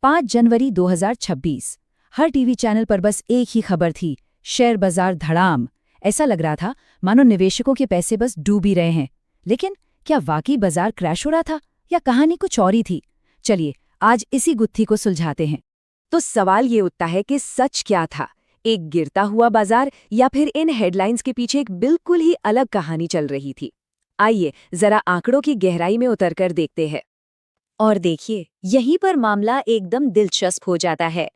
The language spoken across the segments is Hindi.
5 जनवरी 2026। हर टीवी चैनल पर बस एक ही खबर थी, शेयर बाजार धड़ाम। ऐसा लग रहा था मानो निवेशकों के पैसे बस डूब ही रहे हैं। लेकिन क्या वाकई बाजार क्रैश हो रहा था या कहानी कुछ और ही थी? चलिए आज इसी गुत्थी को सुलझाते हैं। तो सवाल ये उठता है कि सच क्या था, एक गिरता हुआ बाजार या फिर इन हेडलाइंस के पीछे एक बिल्कुल ही अलग कहानी चल रही थी। आइए जरा आंकड़ों की गहराई में उतरकर देखते हैं। और देखिए, यहीं पर मामला एकदम दिलचस्प हो जाता है।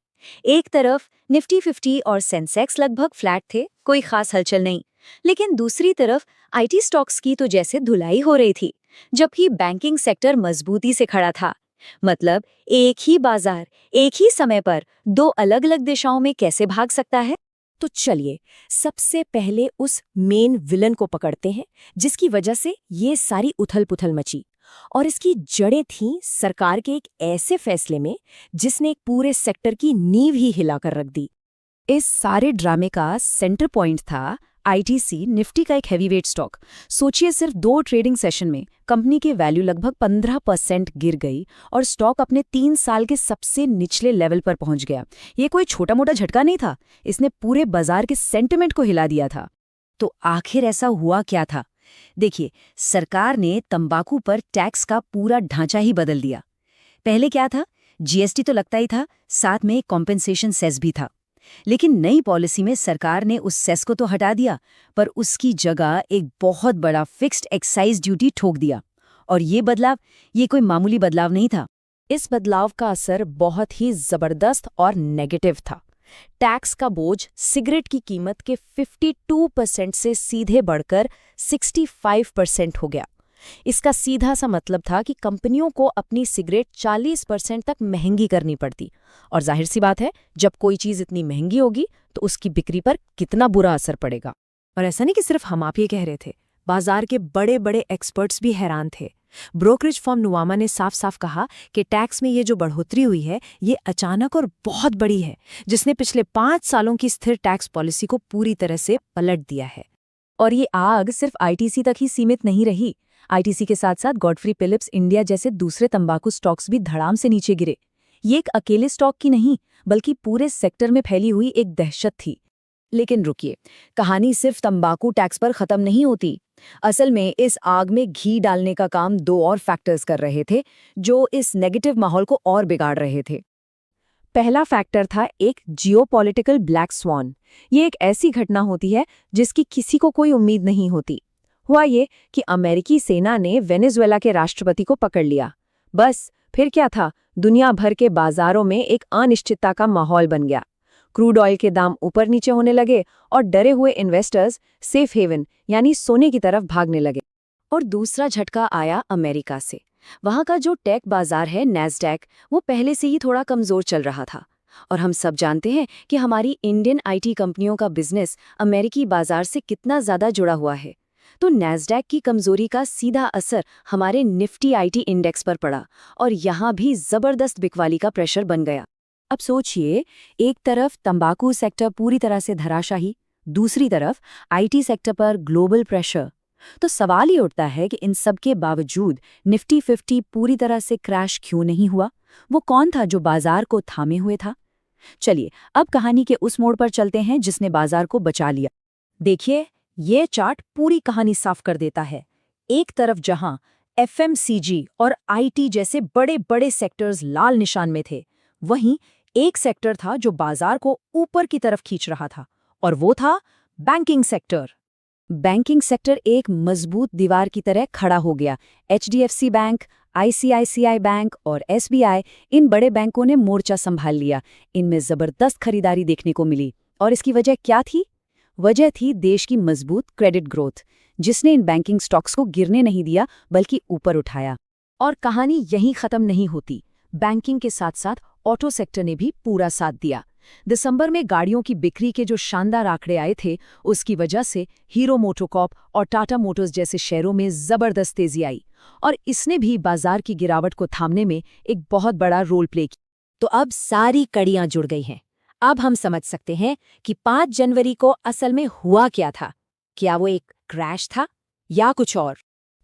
एक तरफ निफ्टी 50 और सेंसेक्स लगभग फ्लैट थे, कोई खास हलचल नहीं। लेकिन दूसरी तरफ आईटी स्टॉक्स की तो जैसे धुलाई हो रही थी, जबकि बैंकिंग सेक्टर मजबूती से खड़ा था। मतलब एक ही बाजार एक ही समय पर दो अलग अलग दिशाओं में कैसे भाग सकता है? तो चलिए सबसे पहले उस मेन विलन को पकड़ते हैं जिसकी वजह से ये सारी उथल-पुथल मची। और इसकी जड़ें थीं सरकार के एक ऐसे फैसले में जिसने एक पूरे सेक्टर की नींव ही हिलाकर रख दी। इस सारे ड्रामे का सेंटर पॉइंट था आईटीसी निफ्टी का एक हैवीवेट स्टॉक। सोचिए सिर्फ 2 ट्रेडिंग सेशन में कंपनी की वैल्यू लगभग 15% गिर गई और स्टॉक अपने 3 साल के सबसे निचले लेवल पर पहुंच गया। ये कोई छोटा मोटा झटका नहीं था, इसने पूरे बाजार के सेंटिमेंट को हिला दिया था। तो आखिर ऐसा हुआ क्या था? देखिए, सरकार ने तंबाकू पर टैक्स का पूरा ढांचा ही बदल दिया। पहले क्या था, जीएसटी तो लगता ही था, साथ में कॉम्पेंसेशन सेस भी था। लेकिन नई पॉलिसी में सरकार ने उस सेस को तो हटा दिया, पर उसकी जगह एक बहुत बड़ा फिक्स्ड एक्साइज ड्यूटी ठोक दिया। और ये कोई मामूली बदलाव नहीं था। इस बदलाव का असर बहुत ही जबरदस्त और नेगेटिव था। टैक्स का बोझ सिगरेट की कीमत के 52% से सीधे बढ़कर 65% हो गया। इसका सीधा सा मतलब था कि कंपनियों को अपनी सिगरेट 40% तक महंगी करनी पड़ती। और जाहिर सी बात है, जब कोई चीज़ इतनी महंगी होगी तो उसकी बिक्री पर कितना बुरा असर पड़ेगा। और ऐसा नहीं कि सिर्फ हम आप ही कह रहे थे, बाजार के बड़े बड़े एक्सपर्ट्स भी हैरान थे। ब्रोकरेज फर्म नुवामा ने साफ साफ कहा कि टैक्स में ये जो बढ़ोतरी हुई है, ये अचानक और बहुत बड़ी है, जिसने पिछले 5 सालों की स्थिर टैक्स पॉलिसी को पूरी तरह से पलट दिया है। और ये आग सिर्फ आईटीसी तक ही सीमित नहीं रही। आईटीसी के साथ साथ गॉडफ्री फिलिप्स इंडिया जैसे दूसरे तंबाकू स्टॉक्स भी धड़ाम से नीचे गिरे। ये एक अकेले स्टॉक की नहीं, बल्कि पूरे सेक्टर में फैली हुई एक दहशत थी। लेकिन रुकिए, कहानी सिर्फ तंबाकू टैक्स पर खत्म नहीं होती। असल में इस आग में घी डालने का काम 2 और फैक्टर्स कर रहे थे, जो इस नेगेटिव माहौल को और बिगाड़ रहे थे। पहला फैक्टर था एक जियोपॉलिटिकल ब्लैक स्वॉन। ये एक ऐसी घटना होती है जिसकी किसी को कोई उम्मीद नहीं होती। हुआ ये कि अमेरिकी सेना ने वेनेजुएला के राष्ट्रपति को पकड़ लिया। बस फिर क्या था, दुनिया भर के बाजारों में एक अनिश्चितता का माहौल बन गया। क्रूड ऑयल के दाम ऊपर नीचे होने लगे और डरे हुए इन्वेस्टर्स सेफ हेवन यानी सोने की तरफ भागने लगे। और दूसरा झटका आया अमेरिका से। वहां का जो टेक बाजार है नैस्डैक, वो पहले से ही थोड़ा कमजोर चल रहा था। और हम सब जानते हैं कि हमारी इंडियन आईटी कंपनियों का बिजनेस अमेरिकी बाजार से कितना ज्यादा जुड़ा हुआ है। तो नैस्डैक की कमजोरी का सीधा असर हमारे निफ्टी आईटी इंडेक्स पर पड़ा और यहाँ भी जबरदस्त बिकवाली का प्रेशर बन गया। अब सोचिए, एक तरफ तंबाकू सेक्टर पूरी तरह से धराशाही, दूसरी तरफ आईटी सेक्टर पर ग्लोबल प्रेशर। तो सवाल ये उठता है कि इन सब के बावजूद निफ्टी 50 पूरी तरह से क्रैश क्यों नहीं हुआ? वो कौन था जो बाजार को थामे हुए था? चलिए अब कहानी के उस मोड़ पर चलते हैं जिसने बाजार को बचा लिया। देखिए, ये चार्ट पूरी कहानी साफ कर देता है। एक तरफ जहां एफएमसीजी और आईटी जैसे बड़े बड़े सेक्टर्स लाल निशान में थे, वहीं एक सेक्टर था जो बाजार को ऊपर की तरफ खींच रहा था, और वो था बैंकिंग सेक्टर। बैंकिंग सेक्टर एक मजबूत दीवार की तरह खड़ा हो गया। एचडीएफसी बैंक, आईसीआईसीआई बैंक और एसबीआई, इन बड़े बैंकों ने मोर्चा संभाल लिया। इनमें जबरदस्त खरीदारी देखने को मिली। और इसकी वजह क्या थी? वजह थी देश की मजबूत क्रेडिट ग्रोथ, जिसने इन बैंकिंग स्टॉक्स को गिरने नहीं दिया बल्कि ऊपर उठाया। और कहानी यहीं खत्म नहीं होती। बैंकिंग के साथ साथ ऑटो सेक्टर ने भी पूरा साथ दिया। दिसंबर में गाड़ियों की बिक्री के जो शानदार आंकड़े आए थे, उसकी वजह से हीरो मोटोकॉर्प और टाटा मोटर्स जैसे शेयरों में जबरदस्त तेजी आई और इसने भी बाजार की गिरावट को थामने में एक बहुत बड़ा रोल प्ले किया। तो अब सारी कड़ियां जुड़ गई हैं। अब हम समझ सकते हैं कि 5 जनवरी को असल में हुआ क्या था। क्या वो एक क्रैश था या कुछ और?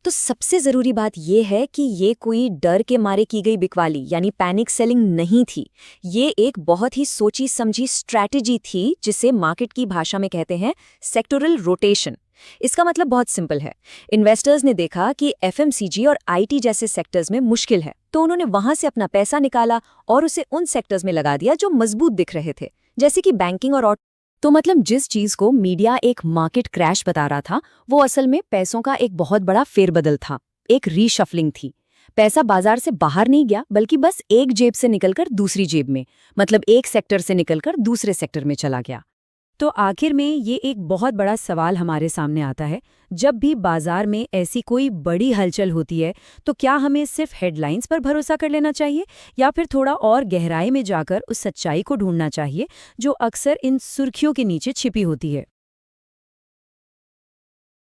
तो सबसे ज़रूरी बात ये है कि ये कोई डर के मारे की गई बिकवाली यानी पैनिक सेलिंग नहीं थी। ये एक बहुत ही सोची समझी स्ट्रैटेजी थी जिसे मार्केट की भाषा में कहते हैं सेक्टोरल रोटेशन। इसका मतलब बहुत सिंपल है। इन्वेस्टर्स ने देखा कि एफएमसीजी और आईटी जैसे सेक्टर्स में मुश्किल है, तो उन्होंने वहां से अपना पैसा निकाला और उसे उन सेक्टर्स में लगा दिया जो मजबूत दिख रहे थे, जैसे कि बैंकिंग और तो मतलब जिस चीज को मीडिया एक मार्केट क्रैश बता रहा था, वो असल में पैसों का एक बहुत बड़ा फेरबदल था, एक रीशफलिंग थी। पैसा बाजार से बाहर नहीं गया, बल्कि बस एक जेब से निकलकर दूसरी जेब में, मतलब एक सेक्टर से निकलकर दूसरे सेक्टर में चला गया। तो आखिर में ये एक बहुत बड़ा सवाल हमारे सामने आता है, जब भी बाजार में ऐसी कोई बड़ी हलचल होती है, तो क्या हमें सिर्फ हेडलाइंस पर भरोसा कर लेना चाहिए या फिर थोड़ा और गहराई में जाकर उस सच्चाई को ढूंढना चाहिए जो अक्सर इन सुर्खियों के नीचे छिपी होती है।